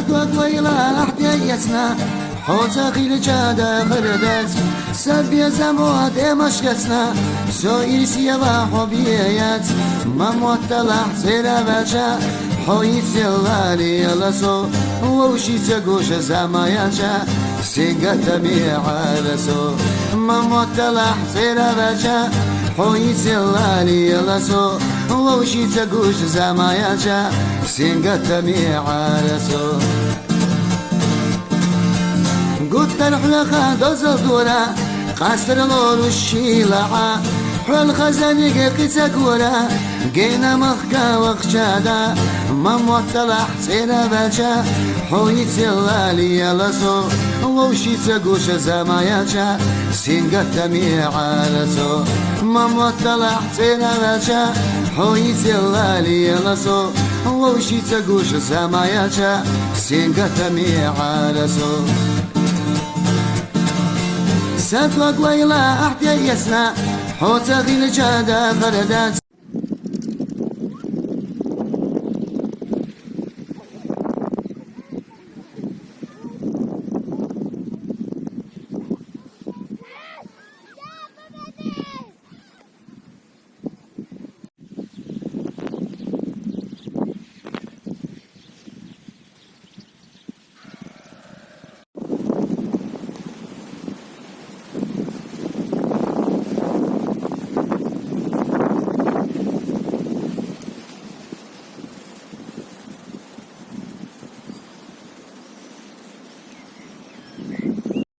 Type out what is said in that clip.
سدوك ويلا احتيجتنا حوتا خيل جادا غردت سبي زمو دمشقتنا سوي سيبا حبيات ما موتلا زيرا بجا حويت يلالي يلسو ووشي تقوش زماياجا سيقت ميعالسو ما موتلا زيرا بجا حويت يلالي يلسو ووشي تقوش زماياجا سيقت ميعالسو قلت الحلقة دوز الدورة قصر الغور والشيلعة حول خزانيق قيتكورة قينا مخكا وخشادا ما موطلع سيرا باجا حويت يلالي يلسو ووشي تقوش زماياجا سينقت ميعالسو ما موطلع سيرا باجا حويت يلالي يلسو ووشي تقوش زماياجا سينقت ميعالسو سدوك ويلا احتيجتنا حوتا غيل جادا غردات